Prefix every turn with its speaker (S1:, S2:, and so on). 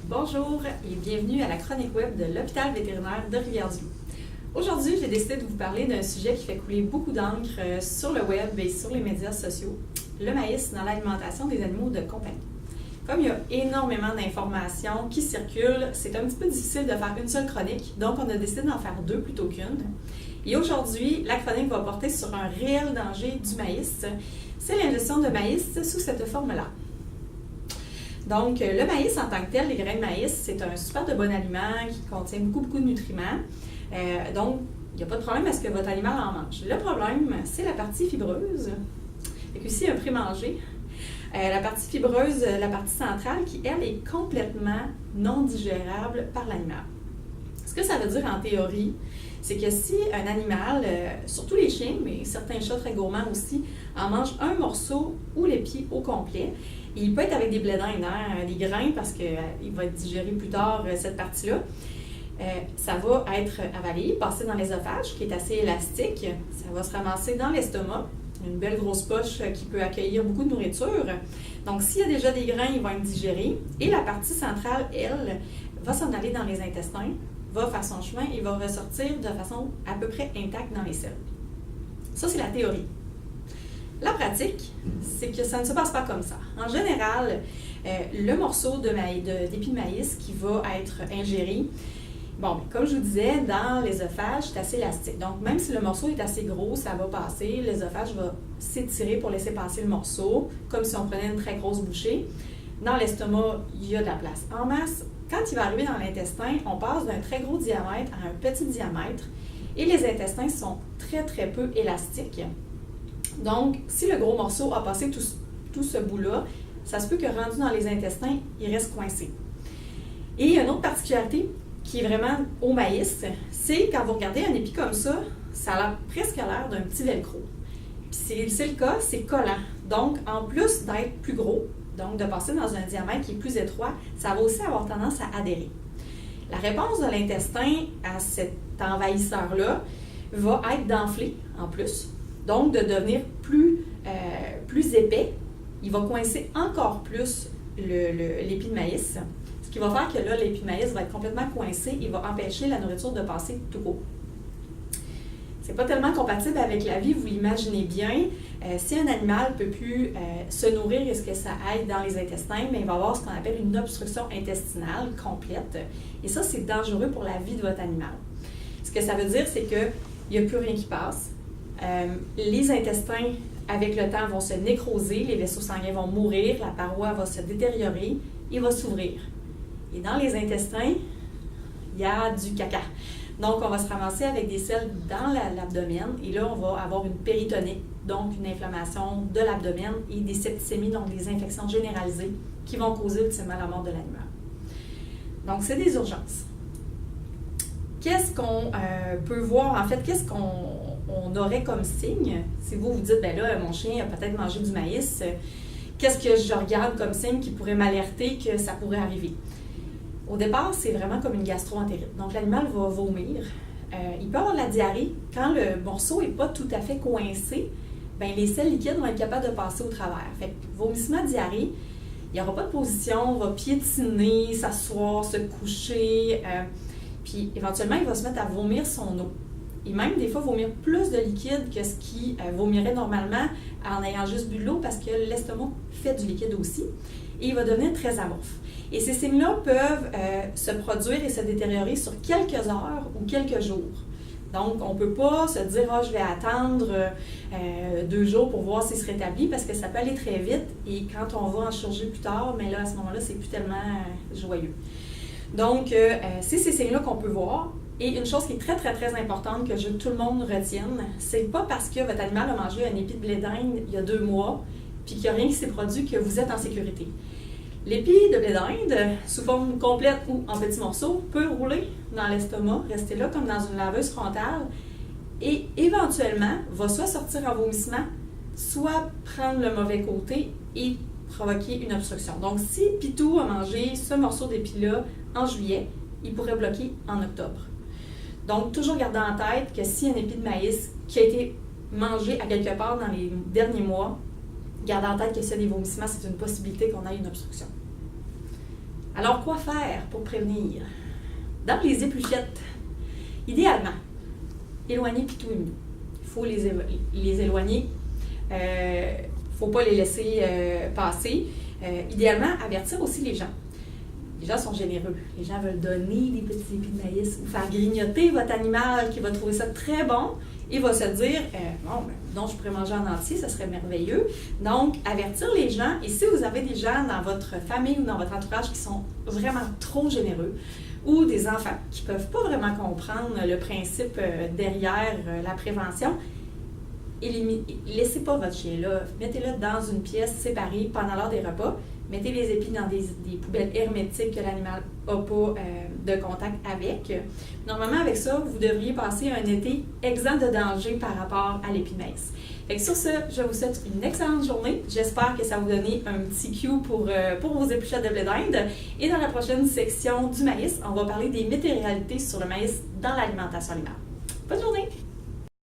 S1: Bonjour et bienvenue à la chronique web de l'hôpital vétérinaire de Rivière-du-Loup. Aujourd'hui, j'ai décidé de vous parler d'un sujet qui fait couler beaucoup d'encre sur le web et sur les médias sociaux, le maïs dans l'alimentation des animaux de compagnie. Comme il y a énormément d'informations qui circulent, c'est un petit peu difficile de faire une seule chronique, donc on a décidé d'en faire deux plutôt qu'une. Et aujourd'hui, la chronique va porter sur un réel danger du maïs, c'est l'ingestion de maïs sous cette forme-là. Donc, le maïs en tant que tel, les grains de maïs, c'est un super de bon aliment qui contient beaucoup de nutriments. Donc, il n'y a pas de problème à ce que votre animal en mange. Le problème, c'est la partie fibreuse. Fait qu'ici, un pré-mangé. La partie fibreuse, la partie centrale, qui, elle, est complètement non digérable par l'animal. Ce que ça veut dire en théorie, c'est que si un animal, surtout les chiens, mais certains chats très gourmands aussi, en mangent un morceau ou les pieds au complet, il peut être avec des blés d'Inde, des grains, parce qu'il va être digéré plus tard, cette partie-là. Ça va être avalé, passé dans l'œsophage, qui est assez élastique. Ça va se ramasser dans l'estomac, une belle grosse poche qui peut accueillir beaucoup de nourriture. Donc, s'il y a déjà des grains, ils vont être digérés. Et la partie centrale, elle, va s'en aller dans les intestins, va faire son chemin et va ressortir de façon à peu près intacte dans les selles. Ça, c'est la théorie. La pratique, c'est que ça ne se passe pas comme ça. En général, le morceau d'épi de maïs qui va être ingéré, comme je vous disais, dans l'œsophage, c'est assez élastique. Donc, même si le morceau est assez gros, ça va passer. L'œsophage va s'étirer pour laisser passer le morceau, comme si on prenait une très grosse bouchée. Dans l'estomac, il y a de la place en masse. Quand il va arriver dans l'intestin, on passe d'un très gros diamètre à un petit diamètre et les intestins sont très peu élastiques. Donc, si le gros morceau a passé tout ce bout-là, ça se peut que rendu dans les intestins, il reste coincé. Et il y a une autre particularité qui est vraiment au maïs, c'est quand vous regardez un épi comme ça, ça a presque l'air d'un petit velcro. Puis c'est le cas, c'est collant. Donc, en plus d'être plus gros, donc de passer dans un diamètre qui est plus étroit, ça va aussi avoir tendance à adhérer. La réponse de l'intestin à cet envahisseur-là va être d'enfler en plus, donc de devenir plus épais. Il va coincer encore plus l'épi de maïs, ce qui va faire que là, l'épi de maïs va être complètement coincé et va empêcher la nourriture de passer tout court. C'est pas tellement compatible avec la vie, vous l'imaginez bien. Si un animal ne peut plus se nourrir et ce que ça aille dans les intestins, mais il va avoir ce qu'on appelle une obstruction intestinale complète. Et ça, c'est dangereux pour la vie de votre animal. Ce que ça veut dire, c'est qu'il n'y a plus rien qui passe. Les intestins, avec le temps, vont se nécroser, les vaisseaux sanguins vont mourir, la paroi va se détériorer et va s'ouvrir. Et dans les intestins, il y a du caca. Donc, on va se ramasser avec des selles dans l'abdomen et là, on va avoir une péritonite, donc une inflammation de l'abdomen et des septicémies, donc des infections généralisées qui vont causer ultimement la mort de l'animal. Donc, c'est des urgences. Qu'est-ce qu'on peut voir? En fait, qu'est-ce qu'on aurait comme signe? Si vous dites, ben là, mon chien a peut-être mangé du maïs, qu'est-ce que je regarde comme signe qui pourrait m'alerter que ça pourrait arriver? Au départ, c'est vraiment comme une gastro-entérite. Donc, l'animal va vomir. Il peut avoir de la diarrhée. Quand le morceau n'est pas tout à fait coincé, bien, les selles liquides vont être capables de passer au travers. Fait que, vomissement, diarrhée, il n'y aura pas de position, on va piétiner, s'asseoir, se coucher, puis éventuellement, il va se mettre à vomir son eau. Et même, des fois, vomir plus de liquide que ce qu'il vomirait normalement en ayant juste bu de l'eau parce que l'estomac fait du liquide aussi. Et il va devenir très amorphe. Et ces signes-là peuvent se produire et se détériorer sur quelques heures ou quelques jours. Donc, on ne peut pas se dire « je vais attendre 2 jours pour voir s'il se rétablit » parce que ça peut aller très vite. Et quand on va en chirurgie plus tard, mais là, à ce moment-là, c'est plus tellement joyeux. Donc, c'est ces signes-là qu'on peut voir. Et une chose qui est très importante que je veux que tout le monde retienne, c'est pas parce que votre animal a mangé un épi de blé d'Inde il y a 2 mois puis qu'il n'y a rien qui s'est produit que vous êtes en sécurité. L'épi de blé d'Inde, sous forme complète ou en petits morceaux, peut rouler dans l'estomac, rester là comme dans une laveuse frontale et éventuellement va soit sortir en vomissement, soit prendre le mauvais côté et provoquer une obstruction. Donc, si Pitou a mangé ce morceau d'épi-là en juillet, il pourrait bloquer en octobre. Donc, toujours garder en tête que si un épi de maïs qui a été mangé à quelque part dans les derniers mois, gardez en tête que s'il y a des vomissements, c'est une possibilité qu'on ait une obstruction. Alors, quoi faire pour prévenir? Dans les épluchettes, idéalement, éloigner pitou et minou. Il faut les éloigner. Il ne faut pas les laisser passer. Idéalement, avertir aussi les gens. Les gens sont généreux. Les gens veulent donner des petits épis de maïs ou faire grignoter votre animal qui va trouver ça très bon et va se dire non, je pourrais manger en entier, ça serait merveilleux. Donc, avertir les gens. Et si vous avez des gens dans votre famille ou dans votre entourage qui sont vraiment trop généreux ou des enfants qui ne peuvent pas vraiment comprendre le principe derrière la prévention, laissez pas votre chien là. Mettez-le dans une pièce séparée pendant l'heure des repas. Mettez les épis dans des poubelles hermétiques que l'animal n'a pas de contact avec. Normalement, avec ça, vous devriez passer un été exempt de danger par rapport à l'épi de maïs. Fait que sur ce, je vous souhaite une excellente journée. J'espère que ça va vous donner un petit cue pour vos épluchettes de blé d'Inde. Et dans la prochaine section du maïs, on va parler des météoralités sur le maïs dans l'alimentation animale. Bonne journée!